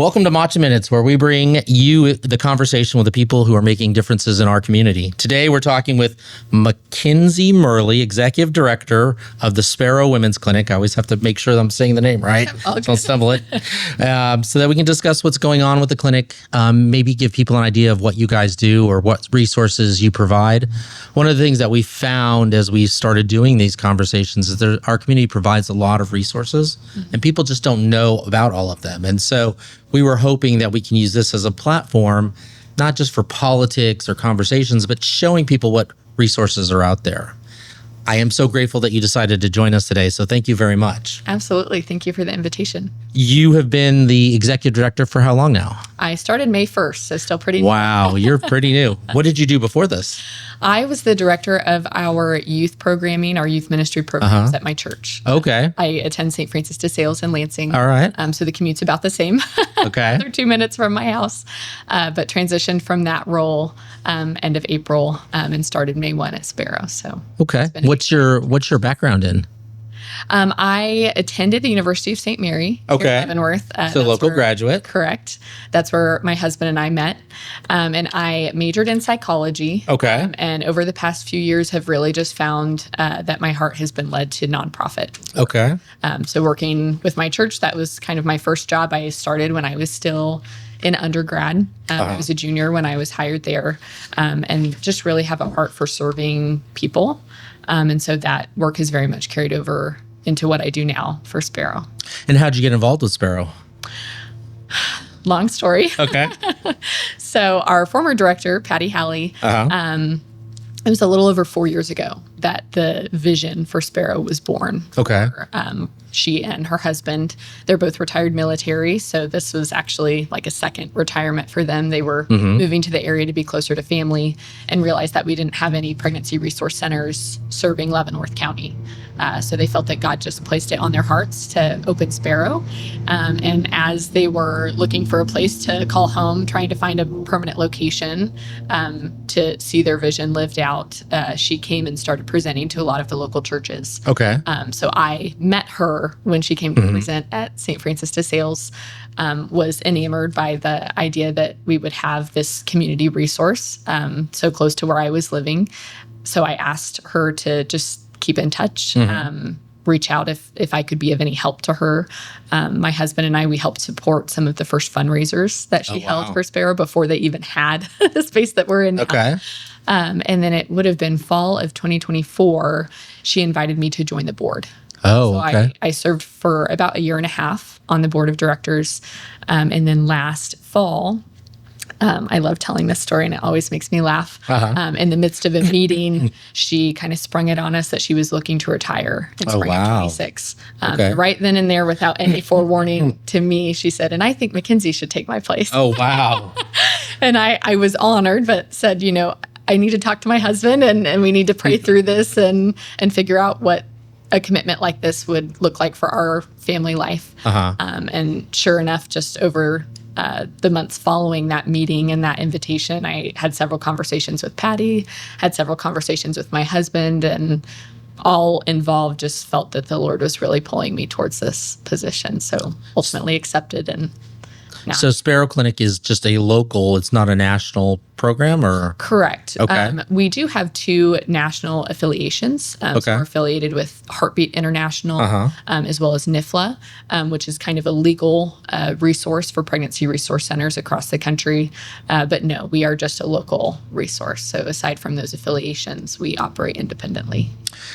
Welcome to Matcha Minutes, where we bring you the conversation with the people who are making differences in our community. Today, we're talking with McKinzie Murley, Executive Director of the Sparrow Women's Clinic. I always have to make sure that I'm saying the name right. Don't stumble it. So that we can discuss what's going on with the clinic, maybe give people an idea of what you guys do or what resources you provide. One of the things that we found as we started doing these conversations is that our community provides a lot of resources, and people just don't know about all of them. And so we were hoping that we can use this as a platform, not just for politics or conversations, but showing people what resources are out there. I am so grateful that you decided to join us today, so thank you very much. Absolutely. Thank you for the invitation. You have been the executive director for how long now? I started May 1st, so still pretty new. Wow, you're pretty new. What did you do before this? I was the director of our youth programming, our youth ministry programs at my church. Okay. I attend St. Francis de Sales in Lansing. All right. So the commute's about the same. Okay. They're 2 minutes from my house. But transitioned from that role end of April and started May 1 at Sparrow. So okay. What's your background in? I attended the University of St. Mary here in Leavenworth. So local graduate. Correct. That's where my husband and I met. And I majored in psychology. Okay. And over the past few years have really just found that my heart has been led to nonprofit. Okay. So working with my church, that was kind of my first job. I started when I was still in undergrad. I was a junior when I was hired there, and just really have a heart for serving people. And so that work has very much carried over into what I do now for Sparrow. And how'd you get involved with Sparrow? Long story. Okay. So our former director, Patty Halley, it was a little over 4 years ago that the vision for Sparrow was born. Okay. She and her husband, they're both retired military, so this was actually like a second retirement for them. They were moving to the area to be closer to family and realized that we didn't have any pregnancy resource centers serving Leavenworth County. So they felt that God just placed it on their hearts to open Sparrow. And as they were looking for a place to call home, trying to find a permanent location to see their vision lived out, she came and started presenting to a lot of the local churches. Okay. So I met her when she came to present at St. Francis de Sales, was enamored by the idea that we would have this community resource so close to where I was living. So I asked her to just keep in touch, reach out if I could be of any help to her. My husband and I, we helped support some of the first fundraisers that she held for Sparrow before they even had the space that we're in now. Okay. And then it would have been fall of 2024, she invited me to join the board. Oh, so okay. I served for about a year and a half on the board of directors. And then last fall, I love telling this story and it always makes me laugh. In the midst of a meeting, she kind of sprung it on us that she was looking to retire in spring of 26. Right then and there, without any forewarning to me, she said, and I think McKinzie should take my place. Oh, wow. And I was honored, but said, I need to talk to my husband and we need to pray through this and figure out what a commitment like this would look like for our family life. And sure enough, just over the months following that meeting and that invitation, I had several conversations with Patty, had several conversations with my husband, and all involved just felt that the Lord was really pulling me towards this position. So ultimately accepted. And now. So Sparrow Clinic is just a local, it's not a national program, or? Correct. Okay. We do have 2 national affiliations. So we're affiliated with Heartbeat International, as well as NIFLA, which is kind of a legal resource for pregnancy resource centers across the country. But no, we are just a local resource. So aside from those affiliations, we operate independently.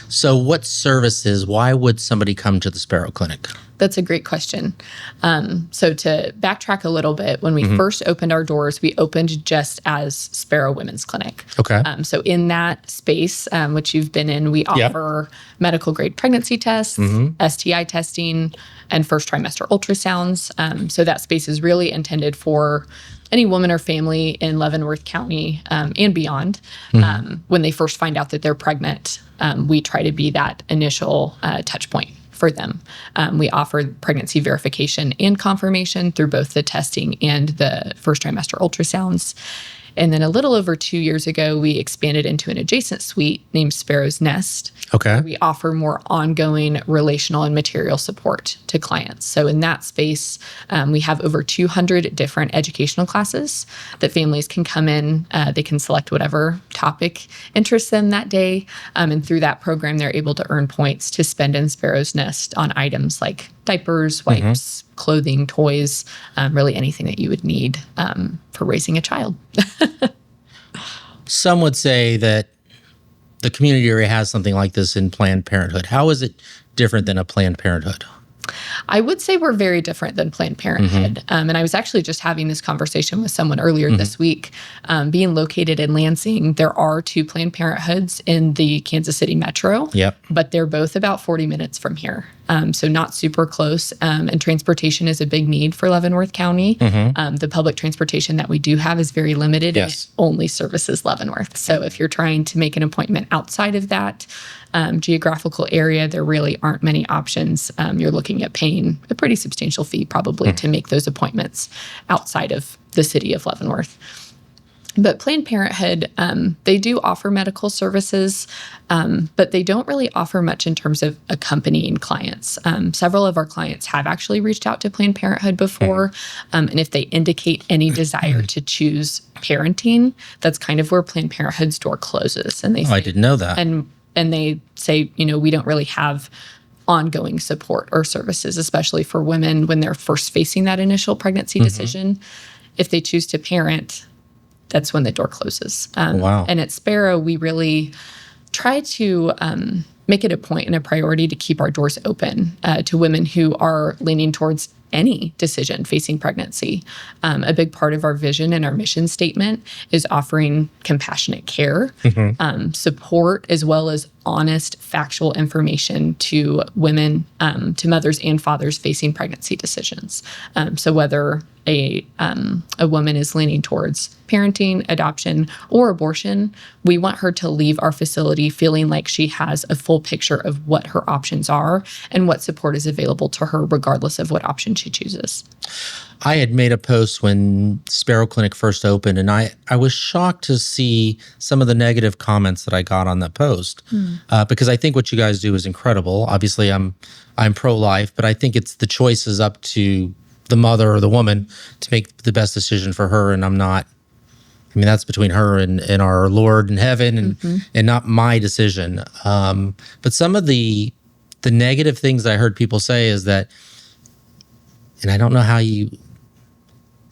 So what services, why would somebody come to the Sparrow Clinic? That's a great question. So to backtrack a little bit, when we first opened our doors, we opened just as Sparrow Women's Clinic. Okay. So in that space, which you've been in, we offer medical grade pregnancy tests, STI testing, and first trimester ultrasounds. So that space is really intended for any woman or family in Leavenworth County and beyond. When they first find out that they're pregnant, we try to be that initial touch point for them. We offer pregnancy verification and confirmation through both the testing and the first trimester ultrasounds. And then a little over 2 years ago, we expanded into an adjacent suite named Sparrow's Nest. Okay. We offer more ongoing relational and material support to clients. So in that space, we have over 200 different educational classes that families can come in. They can select whatever topic interests them that day. And through that program, they're able to earn points to spend in Sparrow's Nest on items like diapers, wipes, clothing, toys, really anything that you would need for raising a child. Some would say that the community area has something like this in Planned Parenthood. How is it different than a Planned Parenthood? I would say we're very different than Planned Parenthood. And I was actually just having this conversation with someone earlier this week. Being located in Lansing, there are 2 Planned Parenthoods in the Kansas City metro, but they're both about 40 minutes from here. So not super close. And transportation is a big need for Leavenworth County. The public transportation that we do have is very limited. And it only services Leavenworth. So if you're trying to make an appointment outside of that geographical area, there really aren't many options. You're looking at paying a pretty substantial fee probably to make those appointments outside of the city of Leavenworth. But Planned Parenthood, they do offer medical services, but they don't really offer much in terms of accompanying clients. Several of our clients have actually reached out to Planned Parenthood before, and if they indicate any desire to choose parenting, that's kind of where Planned Parenthood's door closes. And they say, I didn't know that. And they say, we don't really have ongoing support or services, especially for women when they're first facing that initial pregnancy decision. If they choose to parent, that's when the door closes. And at Sparrow, we really try to make it a point and a priority to keep our doors open to women who are leaning towards any decision facing pregnancy. A big part of our vision and our mission statement is offering compassionate care, support, as well as honest, factual information to women, to mothers and fathers facing pregnancy decisions. So whether a woman is leaning towards parenting, adoption, or abortion, we want her to leave our facility feeling like she has a full picture of what her options are and what support is available to her, regardless of what option she chooses. I had made a post when Sparrow Clinic first opened, and I was shocked to see some of the negative comments that I got on that post, because I think what you guys do is incredible. Obviously, I'm pro-life, but I think it's the choice is up to the mother or the woman to make the best decision for her, and I'm not. I mean, that's between her and our Lord in heaven, and not my decision. But some of the negative things I heard people say is that, and I don't know how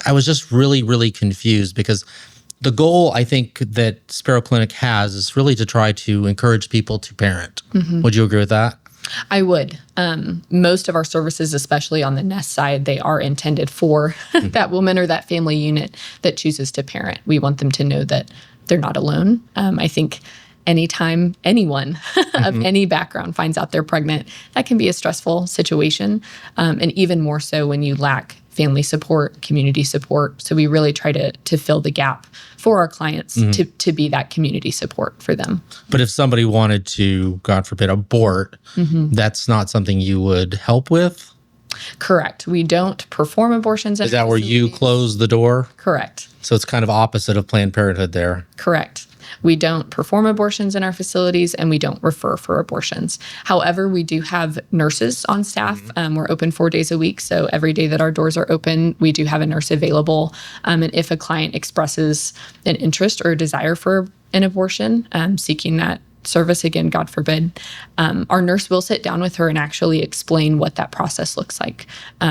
I was just really, really confused, because the goal I think that Sparrow Clinic has is really to try to encourage people to parent. Would you agree with that? I would. Most of our services, especially on the Nest side, they are intended for that woman or that family unit that chooses to parent. We want them to know that they're not alone. I think anytime anyone of any background finds out they're pregnant, that can be a stressful situation. And even more so when you lack family support, community support. So we really try to fill the gap for our clients to be that community support for them. But if somebody wanted to, God forbid, abort, that's not something you would help with? Correct. We don't perform abortions. Is that where you close the door? Correct. So it's kind of opposite of Planned Parenthood there. Correct. We don't perform abortions in our facilities, and we don't refer for abortions. However, we do have nurses on staff. We're open 4 days a week, so every day that our doors are open, we do have a nurse available. And if a client expresses an interest or a desire for an abortion, seeking that service, again, God forbid, our nurse will sit down with her and actually explain what that process looks like,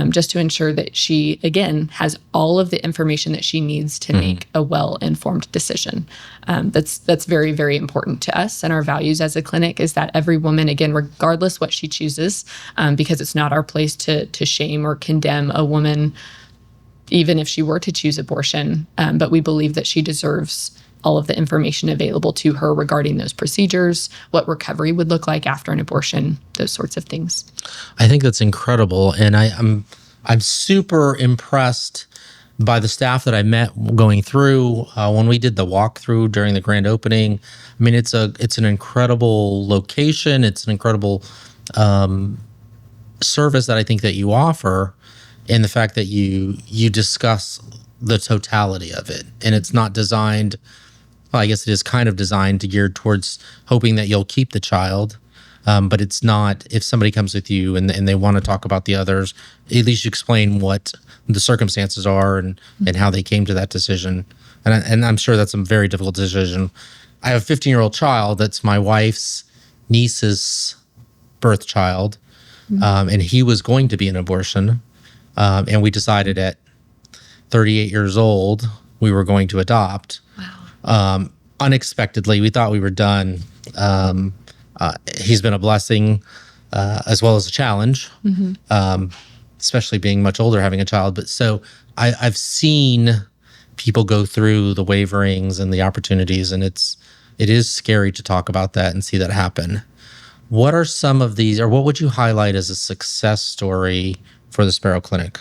just to ensure that she, again, has all of the information that she needs to make a well-informed decision. That's very, very important to us, and our values as a clinic is that every woman, again, regardless what she chooses, because it's not our place to shame or condemn a woman, even if she were to choose abortion, but we believe that she deserves all of the information available to her regarding those procedures, what recovery would look like after an abortion, those sorts of things. I think that's incredible, and I'm super impressed by the staff that I met going through when we did the walkthrough during the grand opening. I mean, it's an incredible location. It's an incredible service that I think that you offer, and the fact that you discuss the totality of it. And it's not designed, well, I guess it is kind of designed to geared towards hoping that you'll keep the child. But it's not, if somebody comes with you and they want to talk about the others, at least you explain what the circumstances are and how they came to that decision. And I'm sure that's a very difficult decision. I have a 15-year-old child that's my wife's niece's birth child, and he was going to be an abortion. And we decided at 38 years old, we were going to adopt. Wow. Unexpectedly, we thought we were done. He's been a blessing as well as a challenge, especially being much older, having a child. But so I've seen people go through the waverings and the opportunities, and it is scary to talk about that and see that happen. What are some of these, or what would you highlight as a success story for the Sparrow Clinic?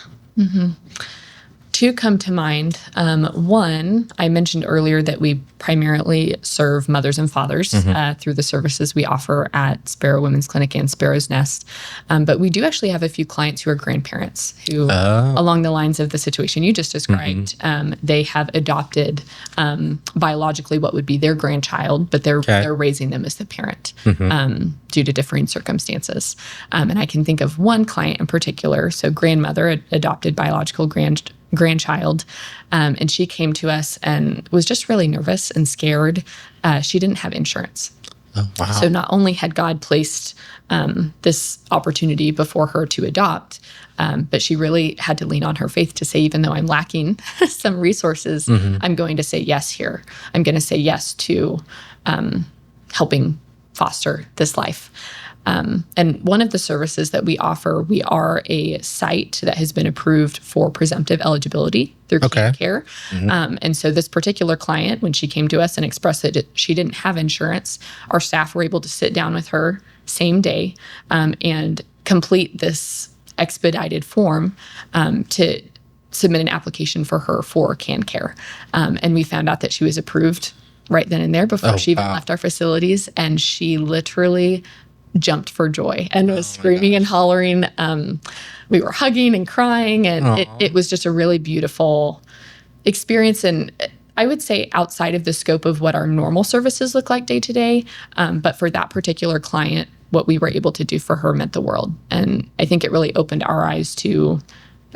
Two come to mind. One, I mentioned earlier that we primarily serve mothers and fathers through the services we offer at Sparrow Women's Clinic and Sparrow's Nest. But we do actually have a few clients who are grandparents who, along the lines of the situation you just described, they have adopted biologically what would be their grandchild, but they're raising them as the parent due to differing circumstances. And I can think of one client in particular. So grandmother, adopted biological grandchild, and she came to us and was just really nervous and scared. She didn't have insurance. Oh, wow. So not only had God placed this opportunity before her to adopt, but she really had to lean on her faith to say, even though I'm lacking some resources, I'm going to say yes here. I'm going to say yes to helping foster this life. And one of the services that we offer, we are a site that has been approved for presumptive eligibility through Care. And so this particular client, when she came to us and expressed that she didn't have insurance, our staff were able to sit down with her same day and complete this expedited form to submit an application for her for Care. And we found out that she was approved right then and there before she even left our facilities. And she literally jumped for joy and was screaming and hollering. We were hugging and crying, and it was just a really beautiful experience. And I would say outside of the scope of what our normal services look like day to day, but for that particular client, what we were able to do for her meant the world. And I think it really opened our eyes to,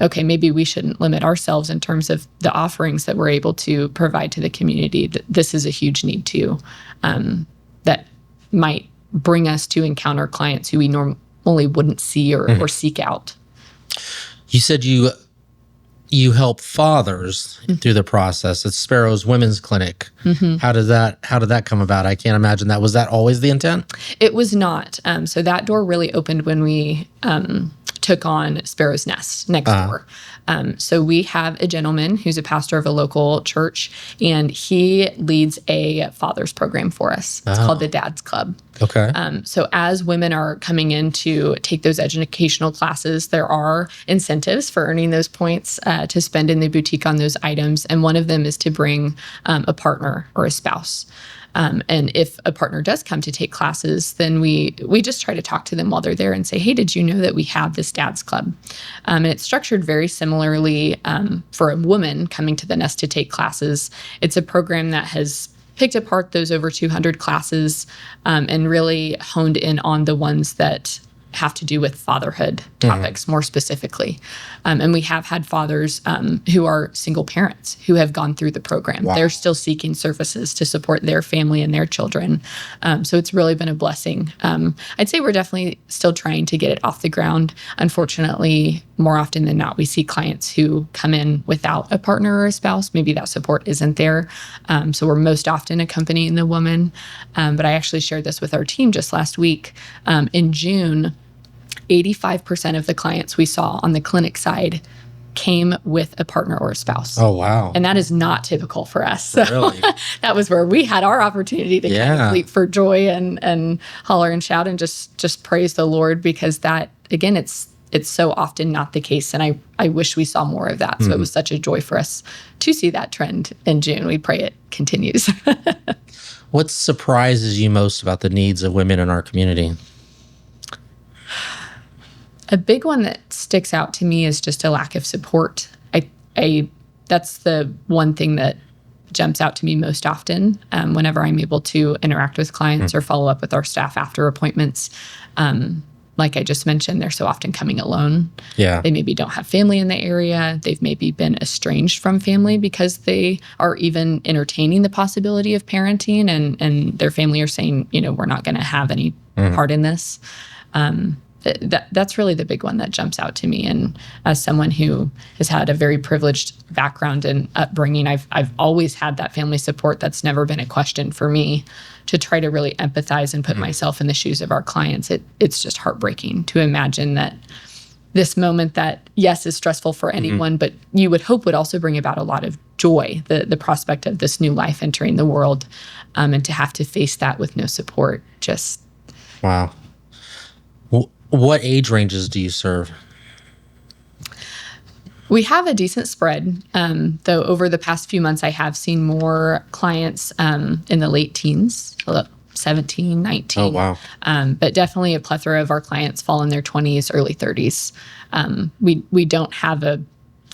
okay, maybe we shouldn't limit ourselves in terms of the offerings that we're able to provide to the community. This is a huge need too, that might bring us to encounter clients who we normally wouldn't see or seek out. You said you help fathers through the process at Sparrow's Women's Clinic. How did that come about? I can't imagine that. Was that always the intent? It was not. So that door really opened when we took on Sparrow's Nest next door. So we have a gentleman who's a pastor of a local church, and he leads a father's program for us. It's called the Dad's Club. Okay. So as women are coming in to take those educational classes, there are incentives for earning those points to spend in the boutique on those items. And one of them is to bring a partner or a spouse. And if a partner does come to take classes, then we just try to talk to them while they're there and say, hey, did you know that we have this Dad's Club? And it's structured very similarly for a woman coming to the Nest to take classes. It's a program that has picked apart those over 200 classes and really honed in on the ones that have to do with fatherhood topics more specifically. And we have had fathers who are single parents who have gone through the program. Wow. They're still seeking services to support their family and their children. So it's really been a blessing. I'd say we're definitely still trying to get it off the ground. Unfortunately, more often than not, we see clients who come in without a partner or a spouse. Maybe that support isn't there. So we're most often accompanying the woman. But I actually shared this with our team just last week. In June, 85% of the clients we saw on the clinic side came with a partner or a spouse. Oh, wow. And that is not typical for us. So really? That was where we had our opportunity to kind of leap for joy and holler and shout and just praise the Lord, because that, again, it's so often not the case. And I wish we saw more of that. So it was such a joy for us to see that trend in June. We pray it continues. What surprises you most about the needs of women in our community? A big one that sticks out to me is just a lack of support. I That's the one thing that jumps out to me most often whenever I'm able to interact with clients or follow up with our staff after appointments. Like I just mentioned, they're so often coming alone. Yeah. They maybe don't have family in the area. They've maybe been estranged from family because they are even entertaining the possibility of parenting, and their family are saying, we're not going to have any part in this. That's really the big one that jumps out to me. And as someone who has had a very privileged background and upbringing, I've always had that family support. That's never been a question for me to try to really empathize and put myself in the shoes of our clients. It's just heartbreaking to imagine that this moment that, yes, is stressful for anyone, but you would hope would also bring about a lot of joy, the prospect of this new life entering the world, and to have to face that with no support. Just wow. What age ranges do you serve? We have a decent spread, though over the past few months, I have seen more clients in the late teens, 17, 19. Oh, wow. But definitely a plethora of our clients fall in their 20s, early 30s. We don't have a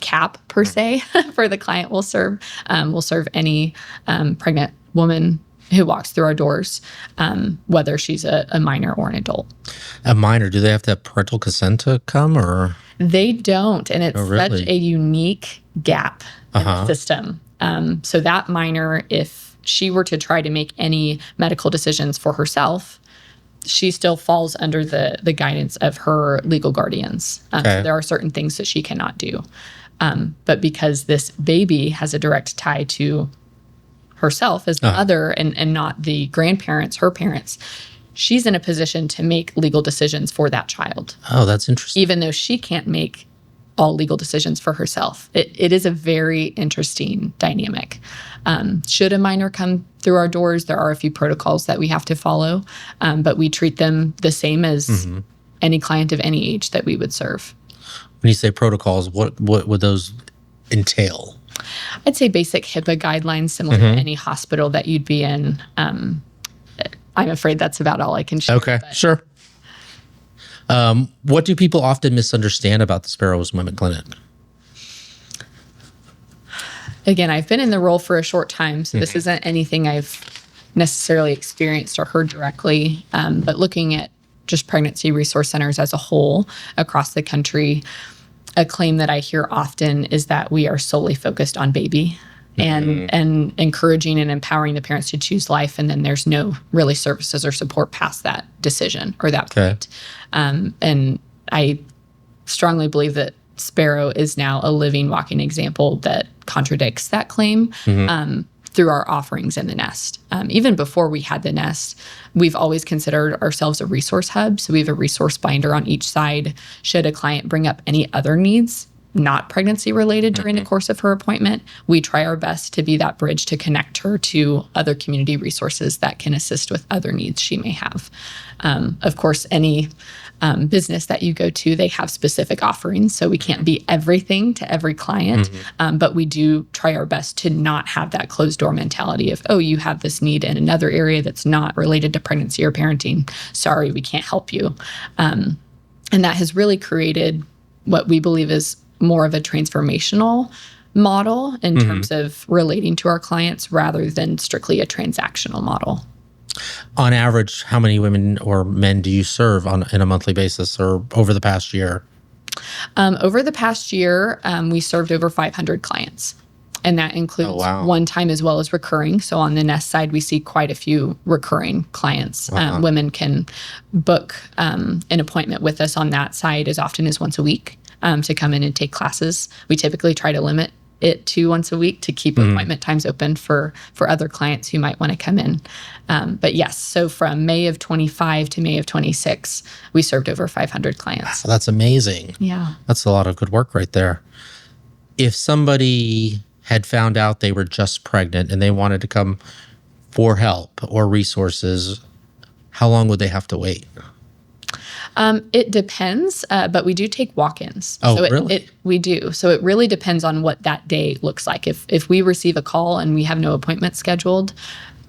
cap per se for the client we'll serve. We'll serve any pregnant woman who walks through our doors, whether she's a minor or an adult. A minor, do they have to have parental consent to come, or? They don't, and it's such a unique gap in the system. So that minor, if she were to try to make any medical decisions for herself, she still falls under the guidance of her legal guardians. So there are certain things that she cannot do. But because this baby has a direct tie to herself as the mother and not the grandparents, her parents, she's in a position to make legal decisions for that child. Oh, that's interesting. Even though she can't make all legal decisions for herself. It is a very interesting dynamic. Should a minor come through our doors, there are a few protocols that we have to follow, but we treat them the same as any client of any age that we would serve. When you say protocols, what would those entail? I'd say basic HIPAA guidelines similar to any hospital that you'd be in. I'm afraid that's about all I can share. Okay, sure. What do people often misunderstand about the Sparrow's Women Clinic? Again, I've been in the role for a short time, so this isn't anything I've necessarily experienced or heard directly. But looking at just pregnancy resource centers as a whole across the country, a claim that I hear often is that we are solely focused on baby and encouraging and empowering the parents to choose life. And then there's no really services or support past that decision or that point. And I strongly believe that Sparrow is now a living, walking example that contradicts that claim through our offerings in the nest. Even before we had the nest, we've always considered ourselves a resource hub. So we have a resource binder on each side. Should a client bring up any other needs, not pregnancy related during the course of her appointment, we try our best to be that bridge to connect her to other community resources that can assist with other needs she may have. Of course, any business that you go to, they have specific offerings. So we can't be everything to every client, but we do try our best to not have that closed door mentality of, oh, you have this need in another area that's not related to pregnancy or parenting. Sorry, we can't help you. And that has really created what we believe is more of a transformational model in terms of relating to our clients rather than strictly a transactional model. On average, how many women or men do you serve in a monthly basis or over the past year? Over the past year, we served over 500 clients. And that includes one time as well as recurring. So on the nest side, we see quite a few recurring clients. Women can book an appointment with us on that side as often as once a week to come in and take classes. We typically try to limit it to once a week to keep appointment times open for other clients who might want to come in. But yes, so from May of 25 to May of 26, we served over 500 clients. That's amazing. Yeah. That's a lot of good work right there. If somebody had found out they were just pregnant and they wanted to come for help or resources, how long would they have to wait? It depends, but we do take walk-ins. Oh, so really? We do. So it really depends on what that day looks like. If we receive a call and we have no appointment scheduled,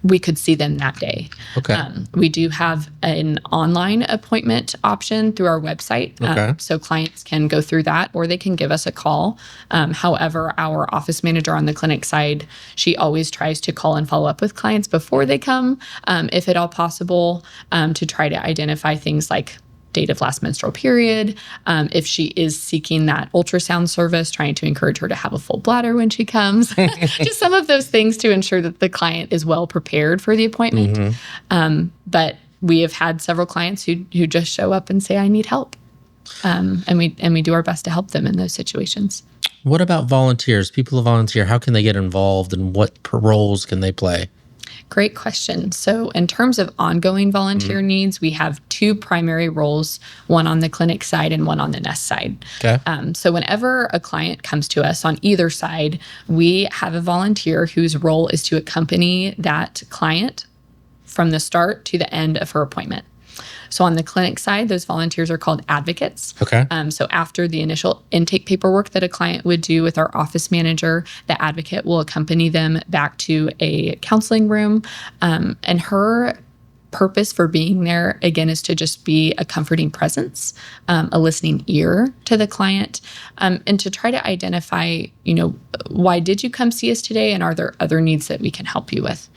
we could see them that day. Okay. We do have an online appointment option through our website. Okay. So clients can go through that or they can give us a call. However, our office manager on the clinic side, she always tries to call and follow up with clients before they come, if at all possible, to try to identify things like date of last menstrual period. If she is seeking that ultrasound service, trying to encourage her to have a full bladder when she comes. Just some of those things to ensure that the client is well prepared for the appointment. But we have had several clients who just show up and say, I need help. And we do our best to help them in those situations. What about volunteers? People who volunteer, how can they get involved and what roles can they play? Great question. So in terms of ongoing volunteer needs, we have two primary roles, one on the clinic side and one on the nest side. Okay. So whenever a client comes to us on either side, we have a volunteer whose role is to accompany that client from the start to the end of her appointment. So on the clinic side, those volunteers are called advocates. Okay. So after the initial intake paperwork that a client would do with our office manager, the advocate will accompany them back to a counseling room. And her purpose for being there, again, is to just be a comforting presence, a listening ear to the client, and to try to identify, why did you come see us today? And are there other needs that we can help you with?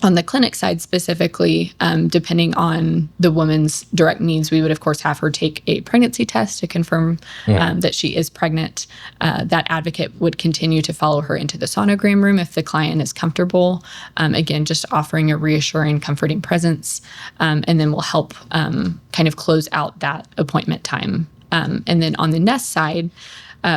On the clinic side specifically, depending on the woman's direct needs, we would, of course, have her take a pregnancy test to confirm that she is pregnant. That advocate would continue to follow her into the sonogram room if the client is comfortable. Again, just offering a reassuring, comforting presence. And then we'll help kind of close out that appointment time. And then on the nest side,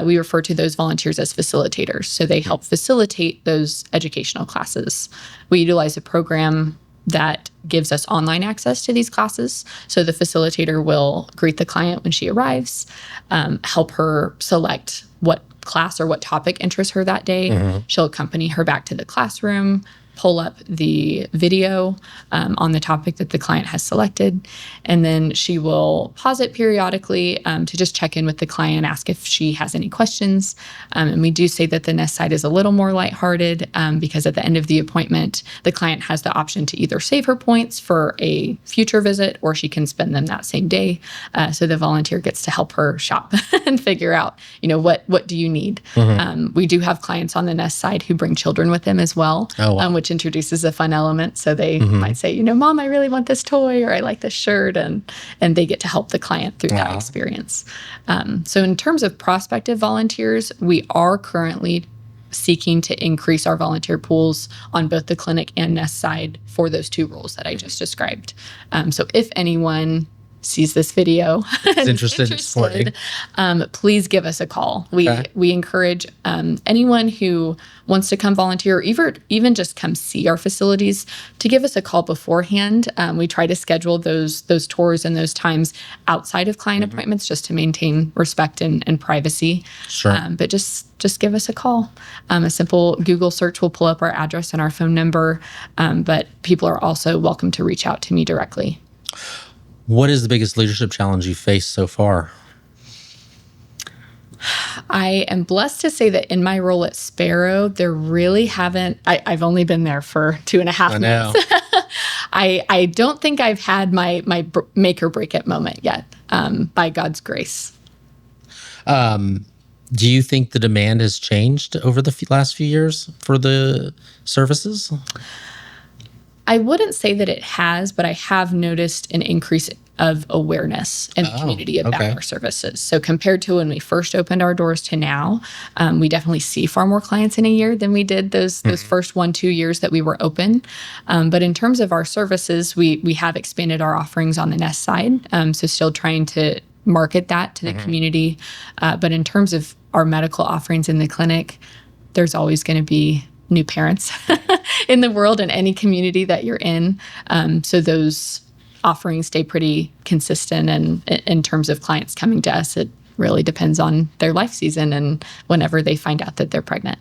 we refer to those volunteers as facilitators. So they help facilitate those educational classes. We utilize a program that gives us online access to these classes. So the facilitator will greet the client when she arrives, help her select what class or what topic interests her that day. She'll accompany her back to the classroom, pull up the video on the topic that the client has selected, and then she will pause it periodically to just check in with the client, ask if she has any questions. And we do say that the nest side is a little more lighthearted because at the end of the appointment, the client has the option to either save her points for a future visit or she can spend them that same day. So the volunteer gets to help her shop and figure out, what do you need? We do have clients on the nest side who bring children with them as well. Oh, wow. Which introduces a fun element. So they might say, Mom, I really want this toy, or I like this shirt, and they get to help the client through that experience. So in terms of prospective volunteers, we are currently seeking to increase our volunteer pools on both the clinic and nest side for those two roles that I just described. So if anyone sees this video and is interested, please give us a call. We encourage anyone who wants to come volunteer or even just come see our facilities to give us a call beforehand. We try to schedule those tours and those times outside of client appointments just to maintain respect and privacy. Sure. But just give us a call. A simple Google search will pull up our address and our phone number, but people are also welcome to reach out to me directly. What is the biggest leadership challenge you've faced so far? I am blessed to say that in my role at Sparrow, there really haven't. I've only been there for 2.5 months. I don't think I've had my make or break it moment yet, by God's grace. Do you think the demand has changed over the last few years for the services? I wouldn't say that it has, but I have noticed an increase of awareness in the community about our services. So compared to when we first opened our doors to now, we definitely see far more clients in a year than we did those first 1-2 years that we were open. But in terms of our services, we have expanded our offerings on the nest side. So still trying to market that to the community. But in terms of our medical offerings in the clinic, there's always going to be new parents in the world in any community that you're in. So those offerings stay pretty consistent. And in terms of clients coming to us, it really depends on their life season and whenever they find out that they're pregnant.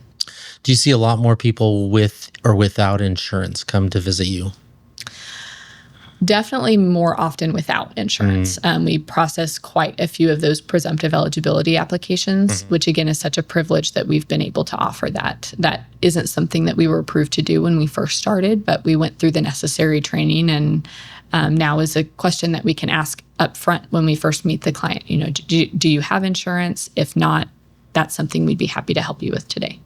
Do you see a lot more people with or without insurance come to visit you? Definitely more often without insurance. We process quite a few of those presumptive eligibility applications, which again is such a privilege that we've been able to offer that. That isn't something that we were approved to do when we first started, but we went through the necessary training, and now is a question that we can ask up front when we first meet the client. Do you have insurance? If not, that's something we'd be happy to help you with today.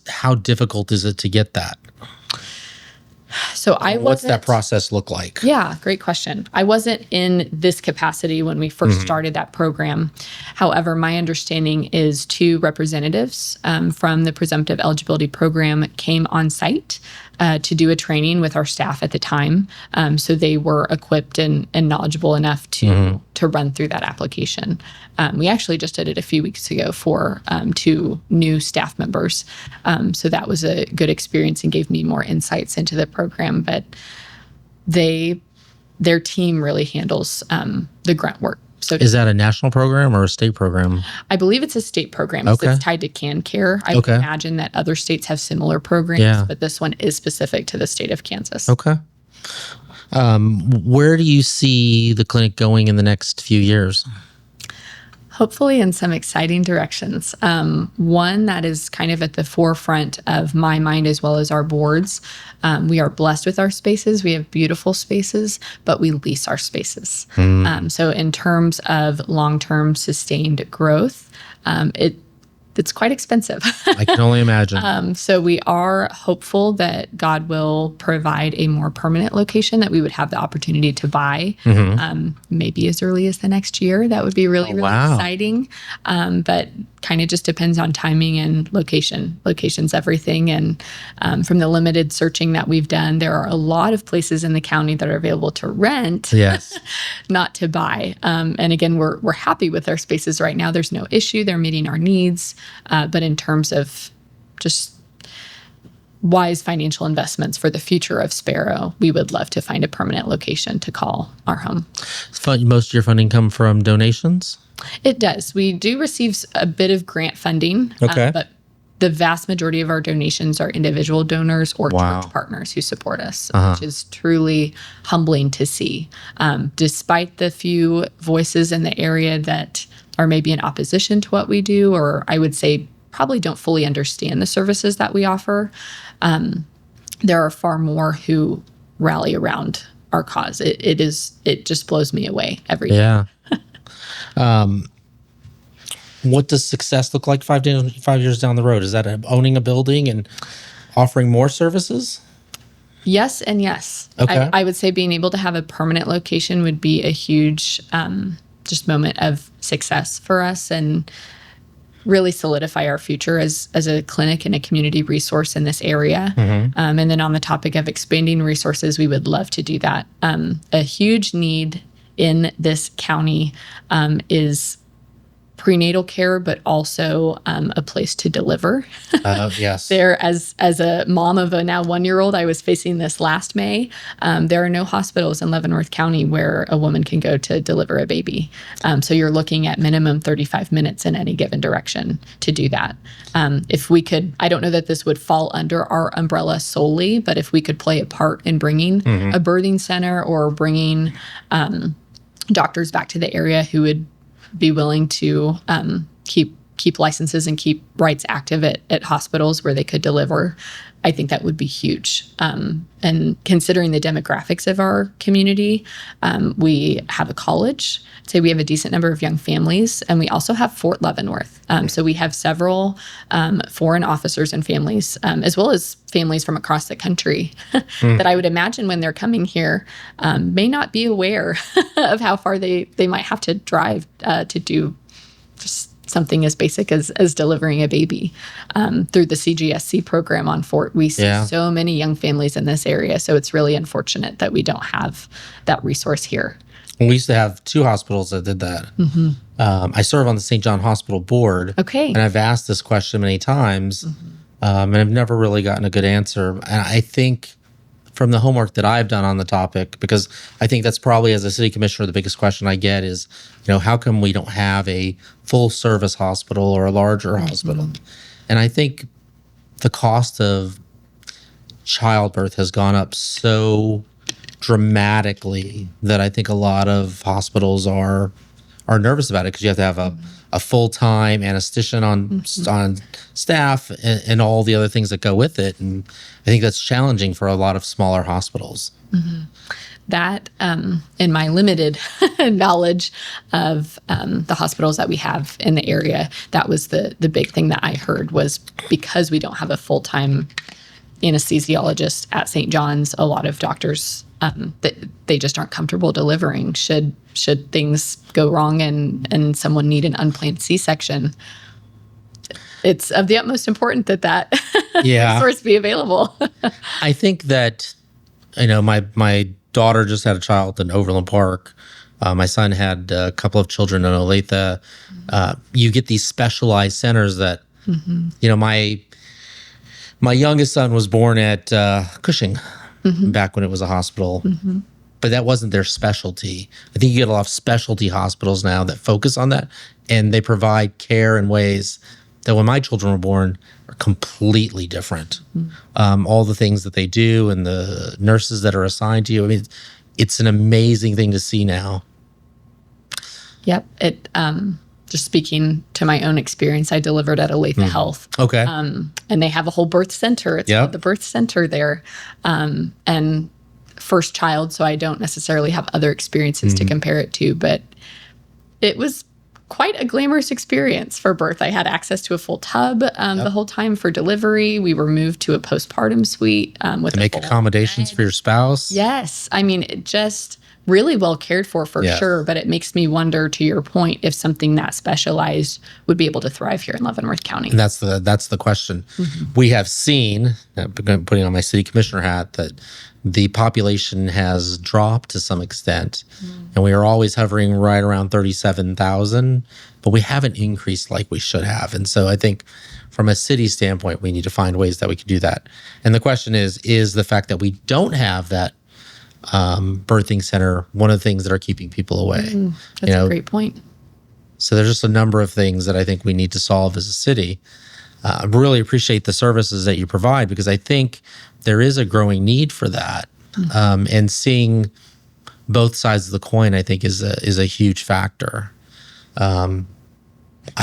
How difficult is it to get that? So what's that process look like? Yeah, great question. I wasn't in this capacity when we first started that program. However, my understanding is 2 representatives from the presumptive eligibility program came on site to do a training with our staff at the time. So they were equipped and knowledgeable enough to run through that application. We actually just did it a few weeks ago for 2 new staff members. So that was a good experience and gave me more insights into the program. But their team really handles the grunt work. So is that a national program or a state program? I believe it's a state program. Okay. It's tied to CanCare. I would imagine that other states have similar programs, but this one is specific to the state of Kansas. Okay. Where do you see the clinic going in the next few years? Hopefully in some exciting directions. One that is kind of at the forefront of my mind as well as our board's. We are blessed with our spaces. We have beautiful spaces, but we lease our spaces. So in terms of long-term sustained growth, it's quite expensive. I can only imagine. So we are hopeful that God will provide a more permanent location that we would have the opportunity to buy, maybe as early as the next year. That would be really exciting. But kind of just depends on timing and location. Location's everything. And from the limited searching that we've done, there are a lot of places in the county that are available to rent, not to buy. And again, we're happy with our spaces right now. There's no issue. They're meeting our needs. But in terms of just wise financial investments for the future of Sparrow, we would love to find a permanent location to call our home. Most of your funding come from donations? It does. We do receive a bit of grant funding, but the vast majority of our donations are individual donors or church partners who support us, which is truly humbling to see. Despite the few voices in the area that are maybe in opposition to what we do, or I would say probably don't fully understand the services that we offer, there are far more who rally around our cause. It just blows me away every day. What does success look like 5 years down the road? Is that owning a building and offering more services? Yes and yes. Okay. I would say being able to have a permanent location would be a huge just moment of success for us and really solidify our future as a clinic and a community resource in this area. And then on the topic of expanding resources, we would love to do that. A huge need in this county is prenatal care, but also a place to deliver. Yes. There, as a mom of a now 1-year-old, I was facing this last May. There are no hospitals in Leavenworth County where a woman can go to deliver a baby. So you're looking at minimum 35 minutes in any given direction to do that. If we could, I don't know that this would fall under our umbrella solely, but if we could play a part in bringing a birthing center or bringing doctors back to the area who would be willing to keep licenses and keep rights active at hospitals where they could deliver, I think that would be huge. And considering the demographics of our community, we have a college. I'd say we have a decent number of young families, and we also have Fort Leavenworth. So we have several foreign officers and families, as well as families from across the country that I would imagine when they're coming here may not be aware of how far they might have to drive to do just something as basic as delivering a baby. Through the CGSC program on Fort, we see so many young families in this area. So it's really unfortunate that we don't have that resource here. We used to have 2 hospitals that did that. I serve on the St. John Hospital board. Okay. And I've asked this question many times, and I've never really gotten a good answer. And I think from the homework that I've done on the topic, because I think that's probably, as a city commissioner, the biggest question I get is, how come we don't have a full service hospital or a larger hospital? And I think the cost of childbirth has gone up so dramatically that I think a lot of hospitals are nervous about it, because you have to have a full-time anesthetician on staff and all the other things that go with it. And I think that's challenging for a lot of smaller hospitals. That, in my limited knowledge of the hospitals that we have in the area, that was the big thing that I heard, was because we don't have a full-time anesthesiologist at St. John's, a lot of doctors, they just aren't comfortable delivering. Should things go wrong and someone need an unplanned C-section, it's of the utmost importance that resource be available. I think that, my daughter just had a child in Overland Park. My son had a couple of children in Olathe. You get these specialized centers that, my youngest son was born at Cushing back when it was a hospital, but that wasn't their specialty. I think you get a lot of specialty hospitals now that focus on that, and they provide care in ways that when my children were born are completely different. All the things that they do and the nurses that are assigned to you. I mean, it's an amazing thing to see now. Yep. It, just speaking to my own experience, I delivered at Olathe Health. Okay. And they have a whole birth center. It's called the birth center there. And first child, so I don't necessarily have other experiences to compare it to, but it was quite a glamorous experience for birth. I had access to a full tub the whole time for delivery. We were moved to a postpartum suite with to make accommodations for your spouse. Yes. I mean, it just really well cared for sure. But it makes me wonder, to your point, if something that specialized would be able to thrive here in Leavenworth County. And that's the question. We have seen, putting on my city commissioner hat, that the population has dropped to some extent, and we are always hovering right around 37,000, but we haven't increased like we should have. And so I think from a city standpoint, we need to find ways that we can do that. And the question is the fact that we don't have that birthing center one of the things that are keeping people away? That's a great point. So there's just a number of things that I think we need to solve as a city. I really appreciate the services that you provide, because I think there is a growing need for that. And seeing both sides of the coin, I think, is a huge factor. I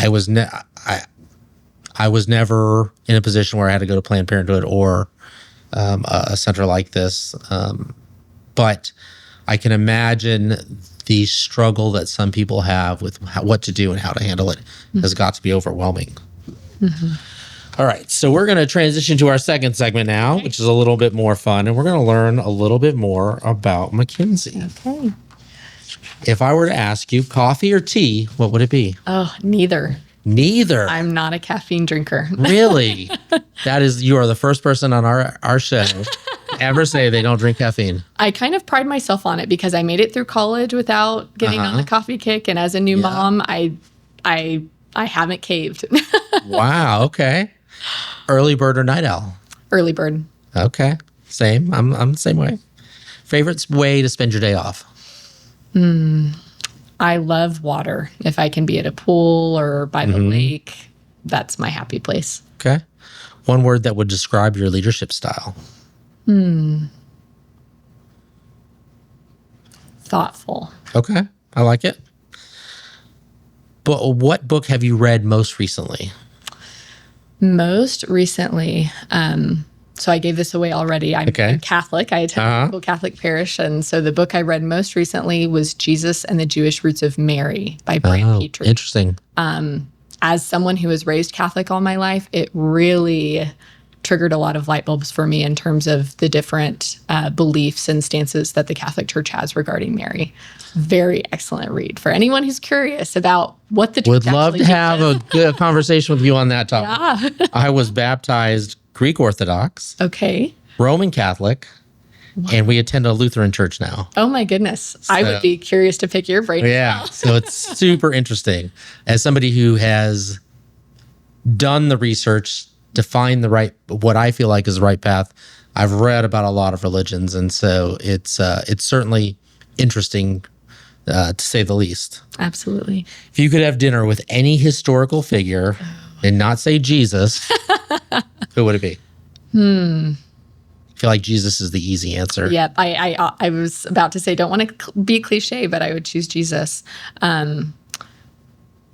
was never in a position where I had to go to Planned Parenthood or a center like this. But I can imagine the struggle that some people have with what to do and how to handle it has got to be overwhelming. All right, so we're going to transition to our second segment now, which is a little bit more fun, and we're going to learn a little bit more about McKinzie. Okay. If I were to ask you coffee or tea, what would it be? Oh, neither. Neither. I'm not a caffeine drinker. Really? You are the first person on our show ever say they don't drink caffeine. I kind of pride myself on it because I made it through college without getting on the coffee kick, and as a new mom, I haven't caved. Wow. Okay. Early bird or night owl? Early bird. Okay. Same. I'm the same way. Favorite way to spend your day off? I love water. If I can be at a pool or by the lake, that's my happy place. Okay. One word that would describe your leadership style? Thoughtful. Okay. I like it. But what book have you read most recently? Most recently, so I gave this away already. I'm Catholic. I attend a local Catholic parish. And so the book I read most recently was Jesus and the Jewish Roots of Mary by Brian Petrie. Interesting. As someone who was raised Catholic all my life, it really triggered a lot of light bulbs for me in terms of the different beliefs and stances that the Catholic Church has regarding Mary. Very excellent read for anyone who's curious about what the church would love to have a good conversation with you on that topic. Yeah. I was baptized Greek Orthodox, Roman Catholic, and we attend a Lutheran church now. Oh my goodness. So, I would be curious to pick your brain. Yeah. So it's super interesting. As somebody who has done the research to find what I feel like is the right path, I've read about a lot of religions. And so it's certainly interesting to say the least. Absolutely. If you could have dinner with any historical figure and not say Jesus, who would it be? If feel like Jesus is the easy answer. Yep. I was about to say, don't want to be cliche, but I would choose Jesus.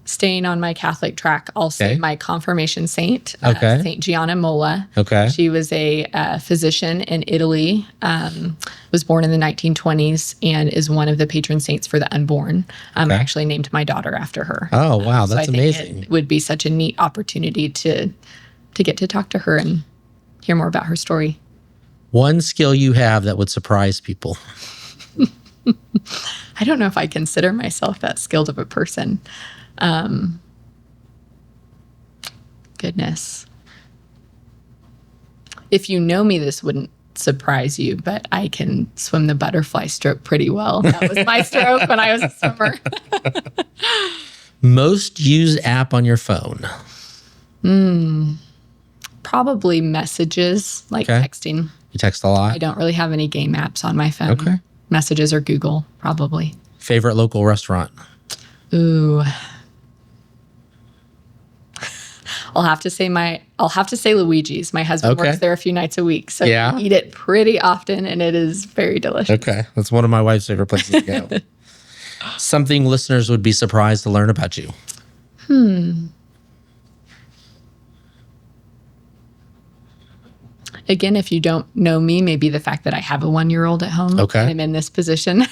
Staying on my Catholic track, I'll say my confirmation saint, Saint Gianna Molla. Okay. She was a physician in Italy, was born in the 1920s, and is one of the patron saints for the unborn. I actually named my daughter after her. Oh, wow. So That's I think amazing. it would be such a neat opportunity to get to talk to her and hear more about her story. One skill you have that would surprise people. I don't know if I consider myself that skilled of a person. Goodness. If you know me, this wouldn't surprise you, but I can swim the butterfly stroke pretty well. That was my stroke when I was a swimmer. Most used app on your phone? Probably messages, like texting. You text a lot? I don't really have any game apps on my phone. Okay. Messages or Google, probably. Favorite local restaurant? Ooh. I'll have to say Luigi's. My husband works there a few nights a week, so we eat it pretty often, and it is very delicious. Okay, that's one of my wife's favorite places to go. Something listeners would be surprised to learn about you. Again, if you don't know me, maybe the fact that I have a 1-year-old at home. Okay. And I'm in this position,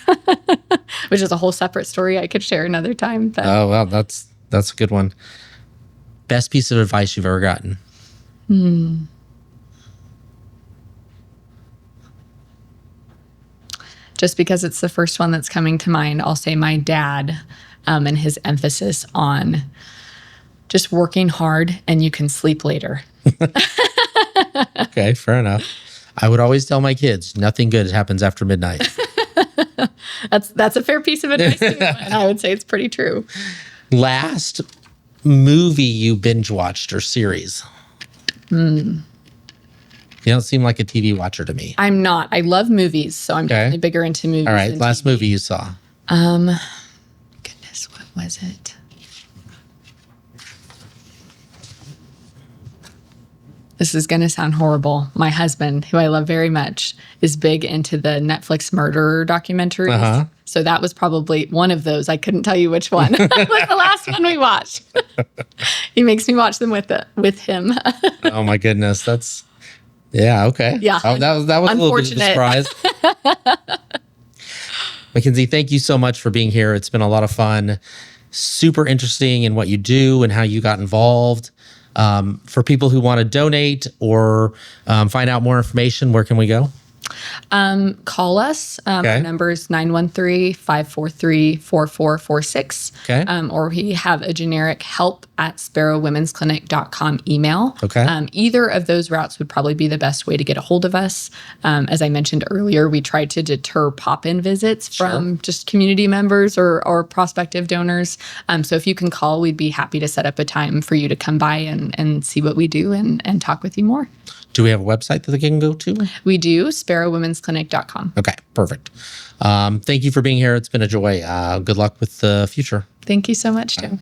which is a whole separate story I could share another time. But. Oh, well, that's a good one. Best piece of advice you've ever gotten? Just because it's the first one that's coming to mind, I'll say my dad and his emphasis on just working hard and you can sleep later. Okay, fair enough. I would always tell my kids, nothing good happens after midnight. That's a fair piece of advice too, and I would say it's pretty true. Last movie you binge watched or series? You don't seem like a TV watcher to me. I'm not. I love movies, so I'm definitely bigger into movies. All right, than last TV. movie you saw? Goodness, what was it? This is going to sound horrible. My husband, who I love very much, is big into the Netflix murder documentaries. So that was probably one of those. I couldn't tell you which one. That was the last one we watched. He makes me watch them with him. Oh my goodness, that's okay. Yeah, that was a little bit of a surprise. McKinzie, thank you so much for being here. It's been a lot of fun. Super interesting in what you do and how you got involved. For people who want to donate or find out more information, where can we go? Call us. Our number is 913-543-4446. Okay. Or we have a generic help@sparrowwomensclinic.com email. Okay. Either of those routes would probably be the best way to get a hold of us. As I mentioned earlier, we try to deter pop-in visits from just community members or prospective donors. So if you can call, we'd be happy to set up a time for you to come by and see what we do and talk with you more. Do we have a website that they can go to? We do, sparrowwomensclinic.com. Okay, perfect. Thank you for being here. It's been a joy. Good luck with the future. Thank you so much, Jim.